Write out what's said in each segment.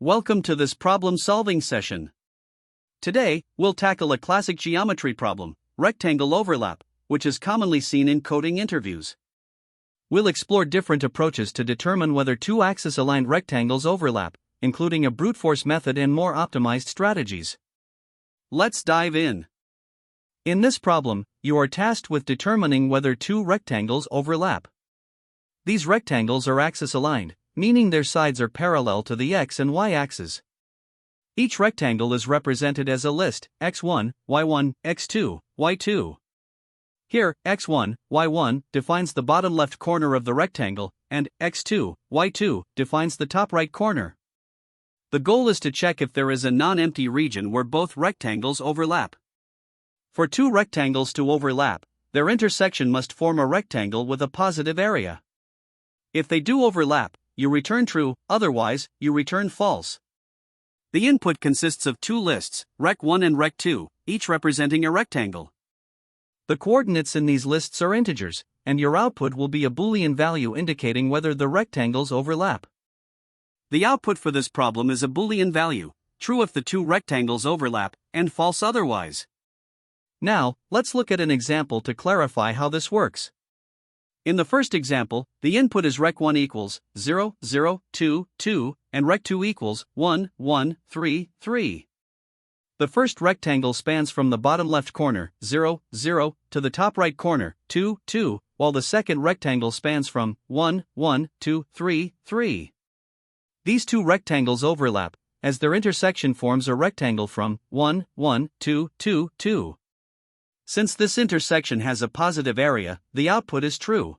Welcome to this problem-solving session. Today, we'll tackle a classic geometry problem, rectangle overlap, which is commonly seen in coding interviews. We'll explore different approaches to determine whether two axis-aligned rectangles overlap, including a brute force method and more optimized strategies. Let's dive in. In this problem, you are tasked with determining whether two rectangles overlap. These rectangles are axis-aligned, meaning their sides are parallel to the x and y axes. Each rectangle is represented as a list, x1, y1, x2, y2. Here, x1, y1 defines the bottom left corner of the rectangle, and x2, y2 defines the top right corner. The goal is to check if there is a non-empty region where both rectangles overlap. For two rectangles to overlap, their intersection must form a rectangle with a positive area. If they do overlap, you return true, otherwise, you return false. The input consists of two lists, rec1 and rec2, each representing a rectangle. The coordinates in these lists are integers, and your output will be a Boolean value indicating whether the rectangles overlap. The output for this problem is a Boolean value, true if the two rectangles overlap, and false otherwise. Now, let's look at an example to clarify how this works. In the first example, the input is rec1 equals 0, 0, 2, 2, and rec2 equals 1, 1, 3, 3. The first rectangle spans from the bottom left corner, 0, 0, to the top right corner, 2, 2, while the second rectangle spans from 1, 1, 2, 3, 3. These two rectangles overlap, as their intersection forms a rectangle from 1, 1, 2, 2, 2. Since this intersection has a positive area, the output is true.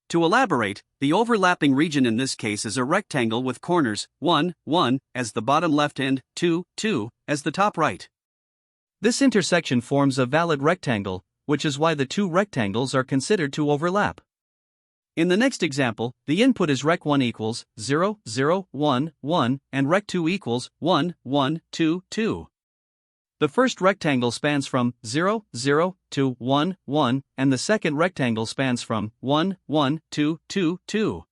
To elaborate, the overlapping region in this case is a rectangle with corners 1, 1 as the bottom left and 2, 2 as the top right. This intersection forms a valid rectangle, which is why the two rectangles are considered to overlap. In the next example, the input is rec1 equals 0, 0, 1, 1, and rec2 equals 1, 1, 2, 2. The first rectangle spans from 0, 0 to 1, 1, and the second rectangle spans from 1, 1, 2, 2, 2.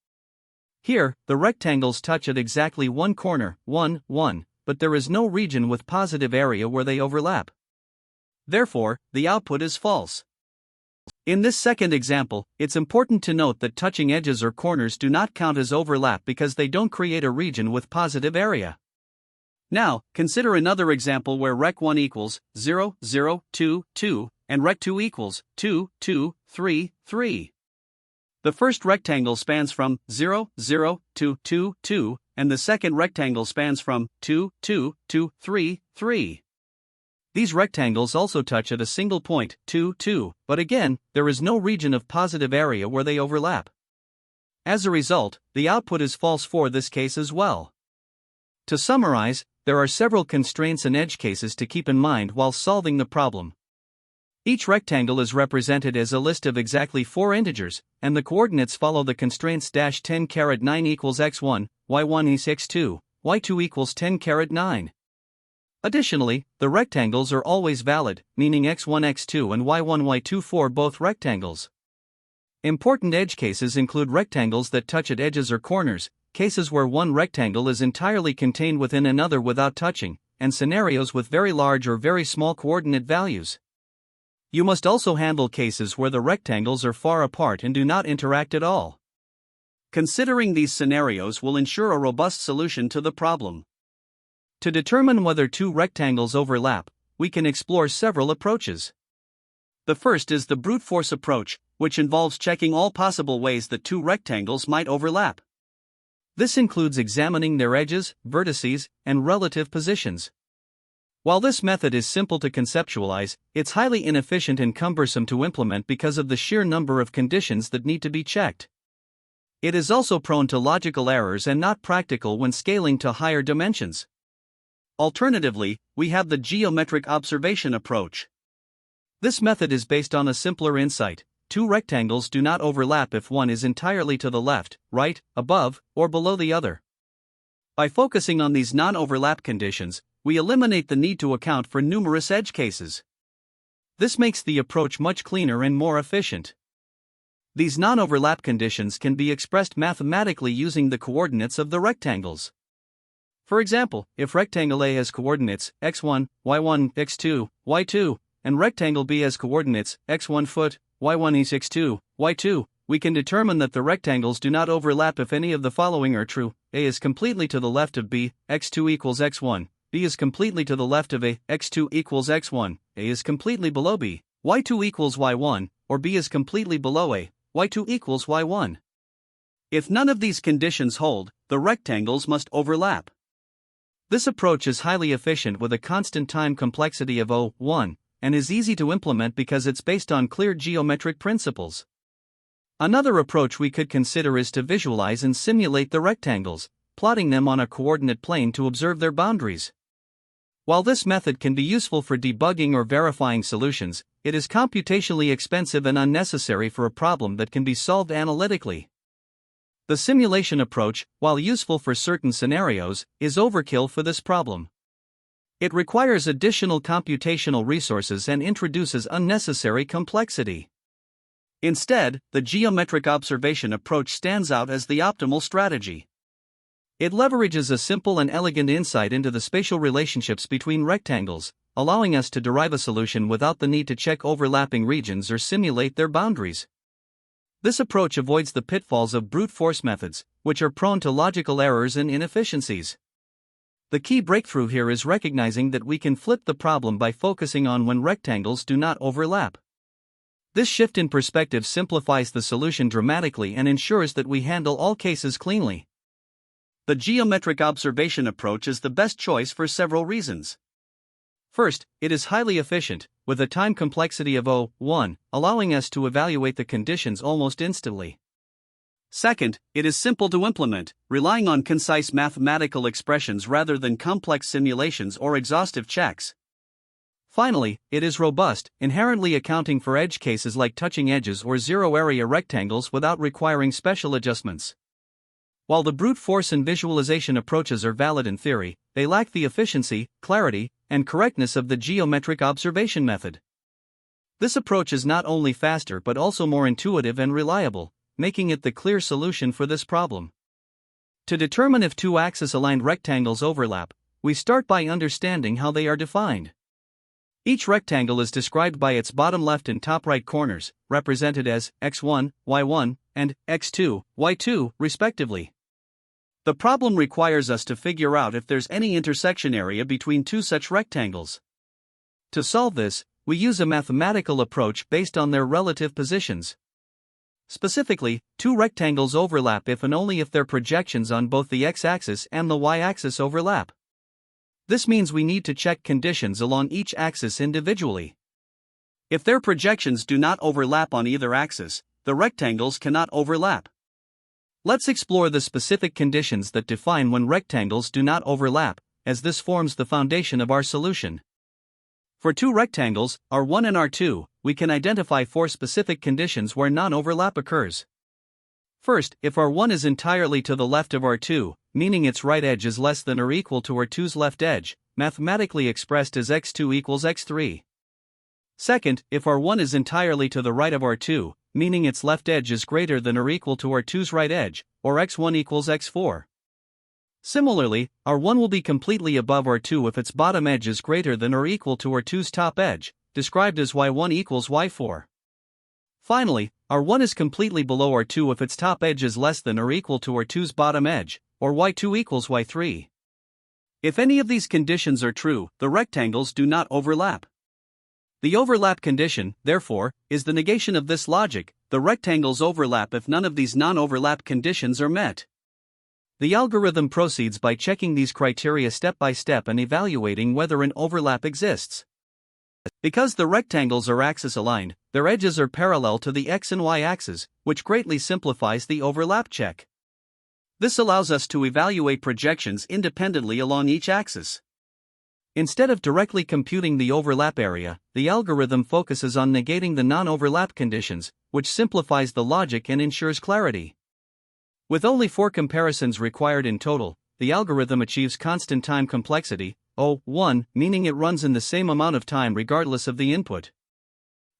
Here, the rectangles touch at exactly one corner, 1, 1, but there is no region with positive area where they overlap. Therefore, the output is false. In this second example, it's important to note that touching edges or corners do not count as overlap because they don't create a region with positive area. Now, consider another example where rec1 equals 0, 0, 2, 2, and rec2 equals 2, 2, 3, 3. The first rectangle spans from 0, 0 to 2, 2, and the second rectangle spans from 2, 2 to 3, 3. These rectangles also touch at a single point, 2, 2, but again, there is no region of positive area where they overlap. As a result, the output is false for this case as well. To summarize, there are several constraints and edge cases to keep in mind while solving the problem. Each rectangle is represented as a list of exactly 4 integers, and the coordinates follow the constraints -10⁻9 equals x1, y1 is x2, y2 equals 10⁻9. Additionally, the rectangles are always valid, meaning x1, x2 and y1, y2 for both rectangles. Important edge cases include rectangles that touch at edges or corners, cases where one rectangle is entirely contained within another without touching, and scenarios with very large or very small coordinate values. You must also handle cases where the rectangles are far apart and do not interact at all. Considering these scenarios will ensure a robust solution to the problem. To determine whether two rectangles overlap, we can explore several approaches. The first is the brute force approach, which involves checking all possible ways that two rectangles might overlap. This includes examining their edges, vertices, and relative positions. While this method is simple to conceptualize, it's highly inefficient and cumbersome to implement because of the sheer number of conditions that need to be checked. It is also prone to logical errors and not practical when scaling to higher dimensions. Alternatively, we have the geometric observation approach. This method is based on a simpler insight. Two rectangles do not overlap if one is entirely to the left, right, above, or below the other. By focusing on these non-overlap conditions, we eliminate the need to account for numerous edge cases. This makes the approach much cleaner and more efficient. These non-overlap conditions can be expressed mathematically using the coordinates of the rectangles. For example, if rectangle A has coordinates x1, y1, x2, y2, and rectangle B has coordinates x1 foot, y1 is x2, y2, we can determine that the rectangles do not overlap if any of the following are true. A is completely to the left of B, x2 equals x1, B is completely to the left of A, x2 equals x1, A is completely below B, y2 equals y1, or B is completely below A, y2 equals y1. If none of these conditions hold, the rectangles must overlap. This approach is highly efficient with a constant time complexity of O(1), and is easy to implement because it's based on clear geometric principles. Another approach we could consider is to visualize and simulate the rectangles, plotting them on a coordinate plane to observe their boundaries. While this method can be useful for debugging or verifying solutions, it is computationally expensive and unnecessary for a problem that can be solved analytically. The simulation approach, while useful for certain scenarios, is overkill for this problem. It requires additional computational resources and introduces unnecessary complexity. Instead, the geometric observation approach stands out as the optimal strategy. It leverages a simple and elegant insight into the spatial relationships between rectangles, allowing us to derive a solution without the need to check overlapping regions or simulate their boundaries. This approach avoids the pitfalls of brute force methods, which are prone to logical errors and inefficiencies. The key breakthrough here is recognizing that we can flip the problem by focusing on when rectangles do not overlap. This shift in perspective simplifies the solution dramatically and ensures that we handle all cases cleanly. The geometric observation approach is the best choice for several reasons. First, it is highly efficient, with a time complexity of O(1), allowing us to evaluate the conditions almost instantly. Second, it is simple to implement, relying on concise mathematical expressions rather than complex simulations or exhaustive checks. Finally, it is robust, inherently accounting for edge cases like touching edges or zero-area rectangles without requiring special adjustments. While the brute force and visualization approaches are valid in theory, they lack the efficiency, clarity, and correctness of the geometric observation method. This approach is not only faster but also more intuitive and reliable, making it the clear solution for this problem. To determine if two axis-aligned rectangles overlap, we start by understanding how they are defined. Each rectangle is described by its bottom left and top right corners, represented as x1, y1, and x2, y2, respectively. The problem requires us to figure out if there's any intersection area between two such rectangles. To solve this, we use a mathematical approach based on their relative positions. Specifically, two rectangles overlap if and only if their projections on both the x-axis and the y-axis overlap. This means we need to check conditions along each axis individually. If their projections do not overlap on either axis, the rectangles cannot overlap. Let's explore the specific conditions that define when rectangles do not overlap, as this forms the foundation of our solution. For two rectangles, R1 and R2, we can identify four specific conditions where non-overlap occurs. First, if R1 is entirely to the left of R2, meaning its right edge is less than or equal to R2's left edge, mathematically expressed as x2 equals x3. Second, if R1 is entirely to the right of R2, meaning its left edge is greater than or equal to R2's right edge, or x1 equals x4. Similarly, R1 will be completely above R2 if its bottom edge is greater than or equal to R2's top edge, described as y1 equals y4. Finally, R1 is completely below R2 if its top edge is less than or equal to R2's bottom edge, or y2 equals y3. If any of these conditions are true, the rectangles do not overlap. The overlap condition, therefore, is the negation of this logic. The rectangles overlap if none of these non-overlap conditions are met. The algorithm proceeds by checking these criteria step by step and evaluating whether an overlap exists. Because the rectangles are axis-aligned, their edges are parallel to the x and y axes, which greatly simplifies the overlap check. This allows us to evaluate projections independently along each axis. Instead of directly computing the overlap area, the algorithm focuses on negating the non-overlap conditions, which simplifies the logic and ensures clarity. With only 4 comparisons required in total, the algorithm achieves constant time complexity, O(1), meaning it runs in the same amount of time regardless of the input.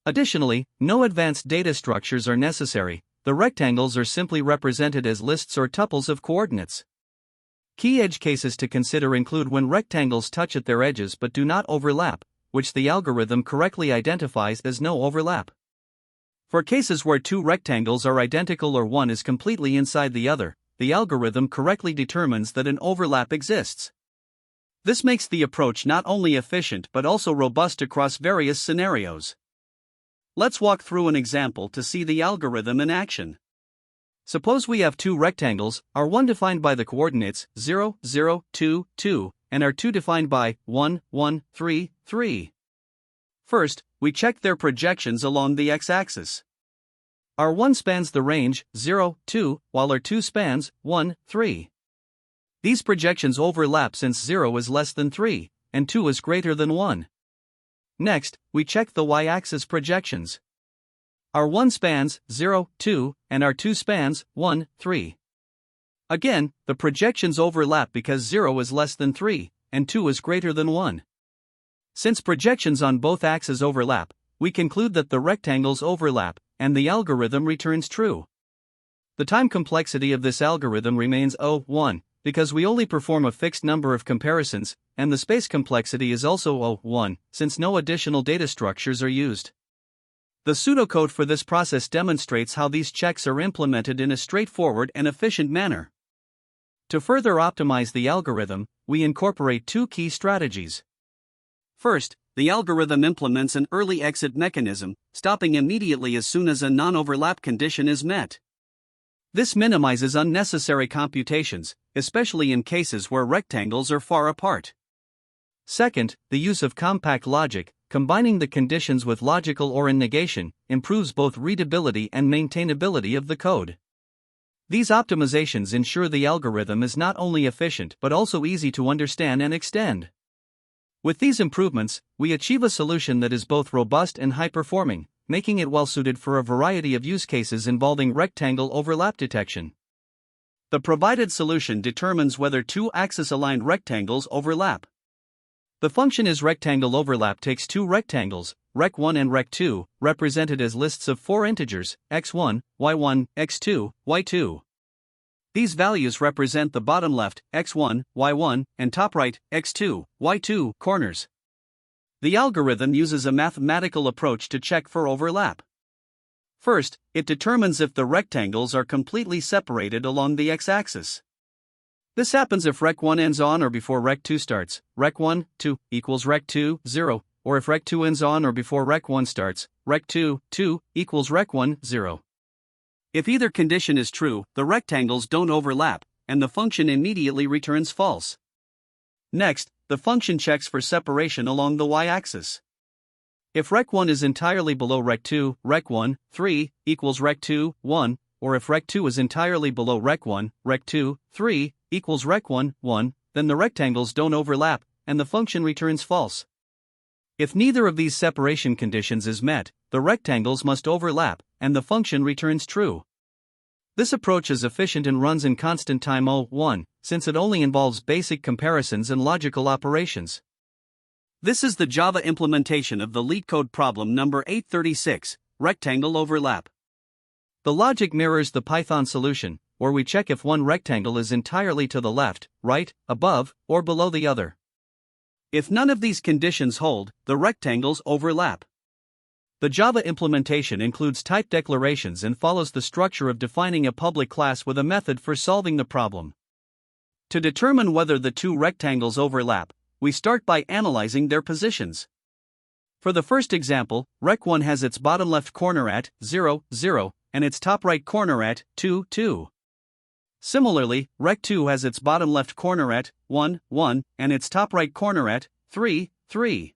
Additionally, no advanced data structures are necessary. The rectangles are simply represented as lists or tuples of coordinates. Key edge cases to consider include when rectangles touch at their edges but do not overlap, which the algorithm correctly identifies as no overlap. For cases where two rectangles are identical or one is completely inside the other, the algorithm correctly determines that an overlap exists. This makes the approach not only efficient but also robust across various scenarios. Let's walk through an example to see the algorithm in action. Suppose we have two rectangles, R1 defined by the coordinates 0, 0, 2, 2, and R2 defined by 1, 1, 3, 3. First, we check their projections along the x-axis. R1 spans the range 0, 2, while R2 spans 1, 3. These projections overlap since 0 is less than 3, and 2 is greater than 1. Next, we check the y-axis projections. R1 spans 0, 2, and R2 spans 1, 3. Again, the projections overlap because 0 is less than 3, and 2 is greater than 1. Since projections on both axes overlap, we conclude that the rectangles overlap, and the algorithm returns true. The time complexity of this algorithm remains O1, because we only perform a fixed number of comparisons, and the space complexity is also O1, since no additional data structures are used. The pseudocode for this process demonstrates how these checks are implemented in a straightforward and efficient manner. To further optimize the algorithm, we incorporate two key strategies. First, the algorithm implements an early exit mechanism, stopping immediately as soon as a non-overlap condition is met. This minimizes unnecessary computations, especially in cases where rectangles are far apart. Second, the use of compact logic, combining the conditions with logical or in negation, improves both readability and maintainability of the code. These optimizations ensure the algorithm is not only efficient but also easy to understand and extend. With these improvements, we achieve a solution that is both robust and high-performing, making it well-suited for a variety of use cases involving rectangle overlap detection. The provided solution determines whether two axis-aligned rectangles overlap. The function isRectangleOverlap takes two rectangles, rec1 and rec2, represented as lists of four integers, x1, y1, x2, y2. These values represent the bottom left, x1, y1, and top right, x2, y2, corners. The algorithm uses a mathematical approach to check for overlap. First, it determines if the rectangles are completely separated along the x-axis. This happens if rec1 ends on or before rec2 starts, rec1, 2, equals rec2, 0, or if rec2 ends on or before rec1 starts, rec2, 2, equals rec1, 0. If either condition is true, the rectangles don't overlap, and the function immediately returns false. Next, the function checks for separation along the y-axis. If rec1 is entirely below rec2, rec1, 3, equals rec2, 1, or if rec2 is entirely below rec1, rec2, 3, equals rec1, 1, then the rectangles don't overlap, and the function returns false. If neither of these separation conditions is met, the rectangles must overlap, and the function returns true. This approach is efficient and runs in constant time O1, since it only involves basic comparisons and logical operations. This is the Java implementation of the LeetCode problem number 836, rectangle overlap. The logic mirrors the Python solution, where we check if one rectangle is entirely to the left, right, above, or below the other. If none of these conditions hold, the rectangles overlap. The Java implementation includes type declarations and follows the structure of defining a public class with a method for solving the problem. To determine whether the two rectangles overlap, we start by analyzing their positions. For the first example, rec1 has its bottom left corner at 0, 0, and its top right corner at 2, 2. Similarly, rec2 has its bottom left corner at 1, 1, and its top right corner at 3, 3.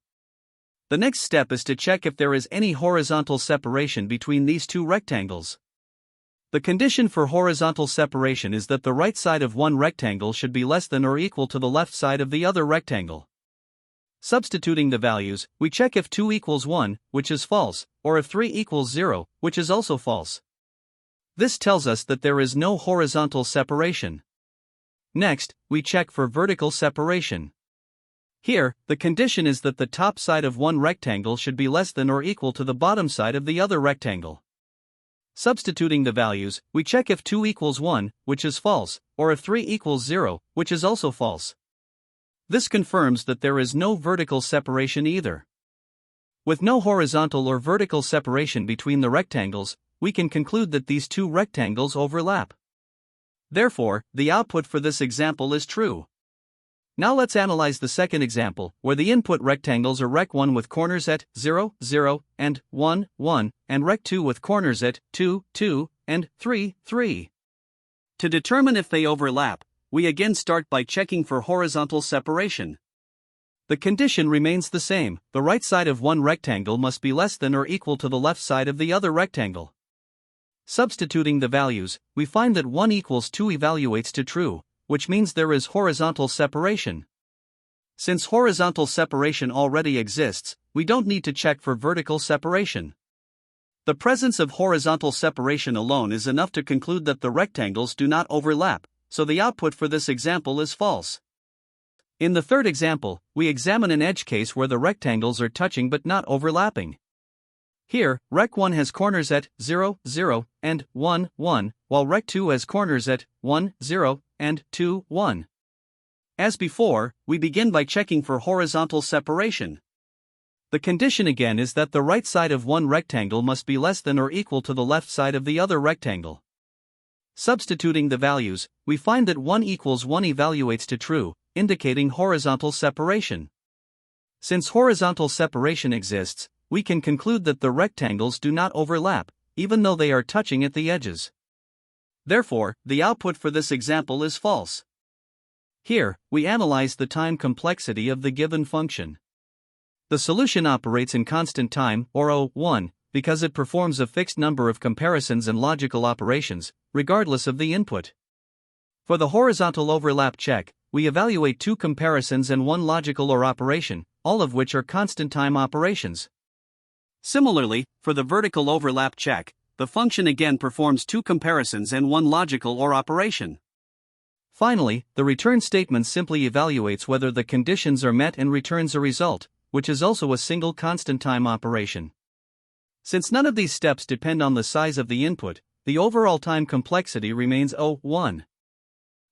The next step is to check if there is any horizontal separation between these two rectangles. The condition for horizontal separation is that the right side of one rectangle should be less than or equal to the left side of the other rectangle. Substituting the values, we check if 2 equals 1, which is false, or if 3 equals 0, which is also false. This tells us that there is no horizontal separation. Next, we check for vertical separation. Here, the condition is that the top side of one rectangle should be less than or equal to the bottom side of the other rectangle. Substituting the values, we check if 2 equals 1, which is false, or if 3 equals 0, which is also false. This confirms that there is no vertical separation either. With no horizontal or vertical separation between the rectangles, we can conclude that these two rectangles overlap. Therefore, the output for this example is true. Now let's analyze the second example, where the input rectangles are Rec1 with corners at 0, 0, and 1, 1, and Rec2 with corners at 2, 2, and 3, 3. To determine if they overlap, we again start by checking for horizontal separation. The condition remains the same: the right side of one rectangle must be less than or equal to the left side of the other rectangle. Substituting the values, we find that 1 equals 2 evaluates to true, which means there is horizontal separation. Since horizontal separation already exists, we don't need to check for vertical separation. The presence of horizontal separation alone is enough to conclude that the rectangles do not overlap, so the output for this example is false. In the third example, we examine an edge case where the rectangles are touching but not overlapping. Here, Rec1 has corners at 0, 0, and 1, 1, while Rec2 has corners at 1, 0, and 2, 1. As before, we begin by checking for horizontal separation. The condition again is that the right side of one rectangle must be less than or equal to the left side of the other rectangle. Substituting the values, we find that 1 equals 1 evaluates to true, indicating horizontal separation. Since horizontal separation exists, we can conclude that the rectangles do not overlap, even though they are touching at the edges. Therefore, the output for this example is false. Here, we analyze the time complexity of the given function. The solution operates in constant time, or O1, because it performs a fixed number of comparisons and logical operations, regardless of the input. For the horizontal overlap check, we evaluate 2 comparisons and 1 logical or operation, all of which are constant time operations. Similarly, for the vertical overlap check, the function again performs 2 comparisons and 1 logical or operation. Finally, the return statement simply evaluates whether the conditions are met and returns a result, which is also a single constant time operation. Since none of these steps depend on the size of the input, the overall time complexity remains O1.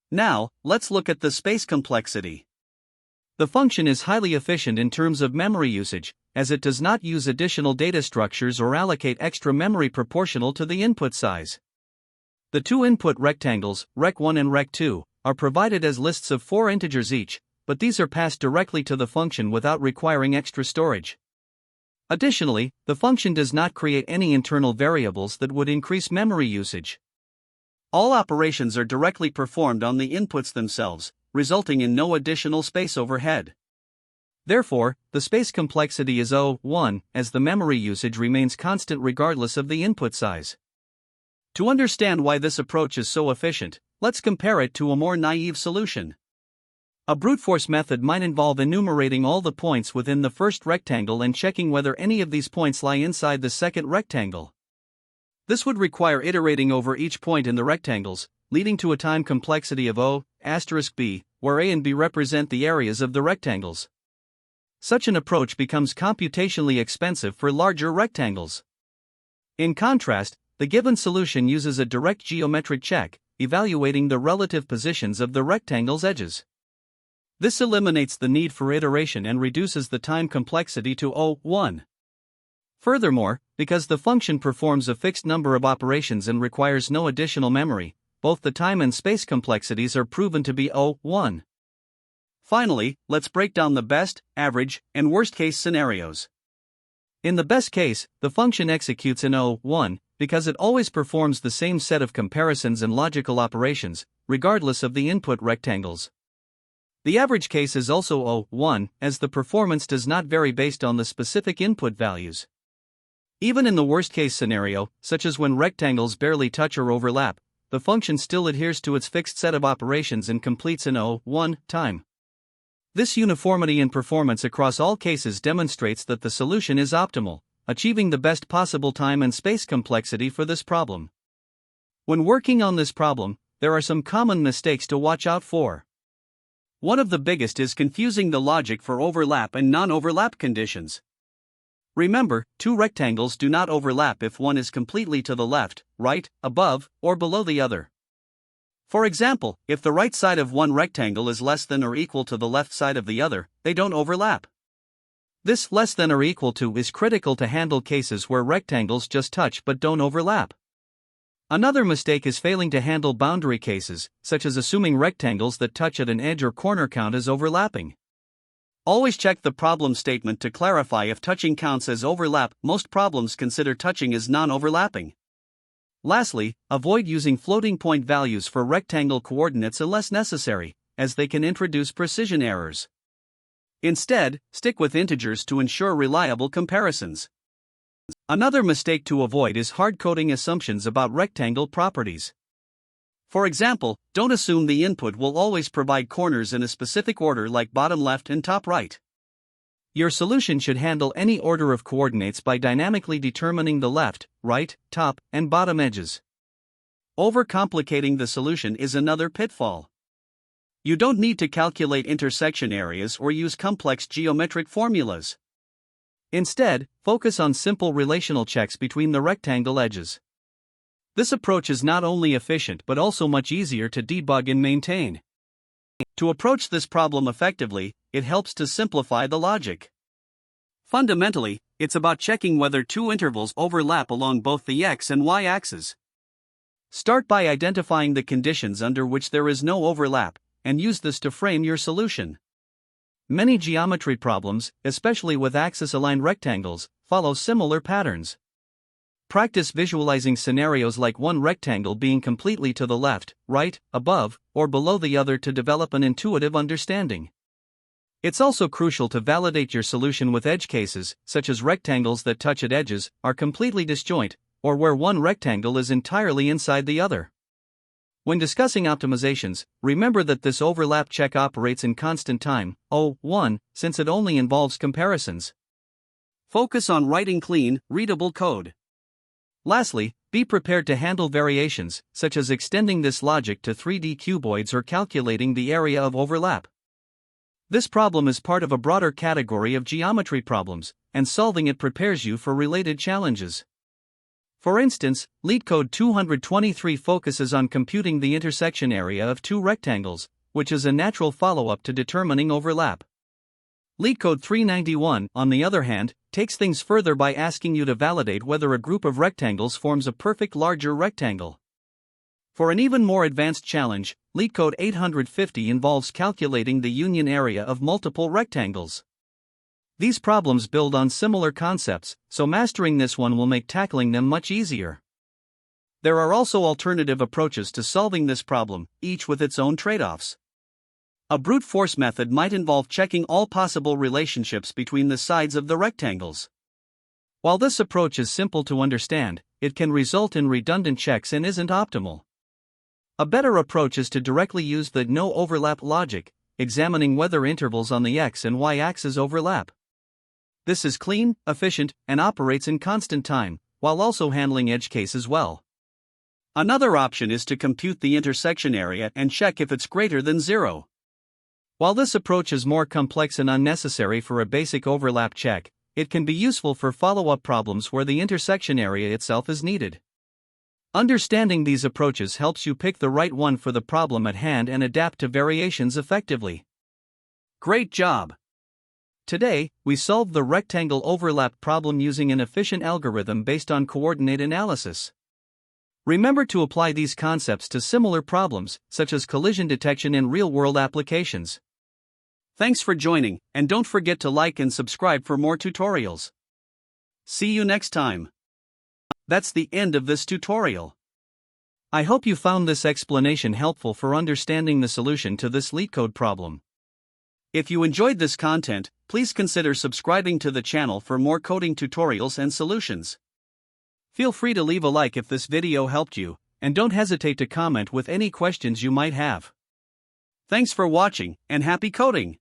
Now, let's look at the space complexity. The function is highly efficient in terms of memory usage, as it does not use additional data structures or allocate extra memory proportional to the input size. The 2 input rectangles, Rec1 and Rec2, are provided as lists of 4 integers each, but these are passed directly to the function without requiring extra storage. Additionally, the function does not create any internal variables that would increase memory usage. All operations are directly performed on the inputs themselves, resulting in no additional space overhead. Therefore, the space complexity is O1, as the memory usage remains constant regardless of the input size. To understand why this approach is so efficient, let's compare it to a more naive solution. A brute force method might involve enumerating all the points within the first rectangle and checking whether any of these points lie inside the second rectangle. This would require iterating over each point in the rectangles, leading to a time complexity of O*b, where A and B represent the areas of the rectangles. Such an approach becomes computationally expensive for larger rectangles. In contrast, the given solution uses a direct geometric check, evaluating the relative positions of the rectangle's edges. This eliminates the need for iteration and reduces the time complexity to O1. Furthermore, because the function performs a fixed number of operations and requires no additional memory, both the time and space complexities are proven to be O1. Finally, let's break down the best, average, and worst-case scenarios. In the best case, the function executes in O1, because it always performs the same set of comparisons and logical operations, regardless of the input rectangles. The average case is also O1, as the performance does not vary based on the specific input values. Even in the worst-case scenario, such as when rectangles barely touch or overlap, the function still adheres to its fixed set of operations and completes in O1 time. This uniformity in performance across all cases demonstrates that the solution is optimal, achieving the best possible time and space complexity for this problem. When working on this problem, there are some common mistakes to watch out for. One of the biggest is confusing the logic for overlap and non-overlap conditions. Remember, two rectangles do not overlap if one is completely to the left, right, above, or below the other. For example, if the right side of one rectangle is less than or equal to the left side of the other, they don't overlap. This less than or equal to is critical to handle cases where rectangles just touch but don't overlap. Another mistake is failing to handle boundary cases, such as assuming rectangles that touch at an edge or corner count as overlapping. Always check the problem statement to clarify if touching counts as overlap. Most problems consider touching as non-overlapping. Lastly, avoid using floating point values for rectangle coordinates unless necessary, as they can introduce precision errors. Instead, stick with integers to ensure reliable comparisons. Another mistake to avoid is hard-coding assumptions about rectangle properties. For example, don't assume the input will always provide corners in a specific order like bottom left and top right. Your solution should handle any order of coordinates by dynamically determining the left, right, top, and bottom edges. Overcomplicating the solution is another pitfall. You don't need to calculate intersection areas or use complex geometric formulas. Instead, focus on simple relational checks between the rectangle edges. This approach is not only efficient but also much easier to debug and maintain. To approach this problem effectively, it helps to simplify the logic. Fundamentally, it's about checking whether two intervals overlap along both the x and y axes. Start by identifying the conditions under which there is no overlap, and use this to frame your solution. Many geometry problems, especially with axis-aligned rectangles, follow similar patterns. Practice visualizing scenarios like one rectangle being completely to the left, right, above, or below the other to develop an intuitive understanding. It's also crucial to validate your solution with edge cases, such as rectangles that touch at edges, are completely disjoint, or where one rectangle is entirely inside the other. When discussing optimizations, remember that this overlap check operates in constant time, O1, since it only involves comparisons. Focus on writing clean, readable code. Lastly, be prepared to handle variations, such as extending this logic to 3D cuboids or calculating the area of overlap. This problem is part of a broader category of geometry problems, and solving it prepares you for related challenges. For instance, LeetCode 223 focuses on computing the intersection area of two rectangles, which is a natural follow-up to determining overlap. LeetCode 391, on the other hand, takes things further by asking you to validate whether a group of rectangles forms a perfect larger rectangle. For an even more advanced challenge, LeetCode 850 involves calculating the union area of multiple rectangles. These problems build on similar concepts, so mastering this one will make tackling them much easier. There are also alternative approaches to solving this problem, each with its own trade-offs. A brute force method might involve checking all possible relationships between the sides of the rectangles. While this approach is simple to understand, it can result in redundant checks and isn't optimal. A better approach is to directly use the no overlap logic, examining whether intervals on the x and y axes overlap. This is clean, efficient, and operates in constant time, while also handling edge cases well. Another option is to compute the intersection area and check if it's greater than 0. While this approach is more complex and unnecessary for a basic overlap check, it can be useful for follow-up problems where the intersection area itself is needed. Understanding these approaches helps you pick the right one for the problem at hand and adapt to variations effectively. Great job! Today, we solved the rectangle overlap problem using an efficient algorithm based on coordinate analysis. Remember to apply these concepts to similar problems, such as collision detection in real-world applications. Thanks for joining, and don't forget to like and subscribe for more tutorials. See you next time. That's the end of this tutorial. I hope you found this explanation helpful for understanding the solution to this LeetCode problem. If you enjoyed this content, please consider subscribing to the channel for more coding tutorials and solutions. Feel free to leave a like if this video helped you, and don't hesitate to comment with any questions you might have. Thanks for watching, and happy coding!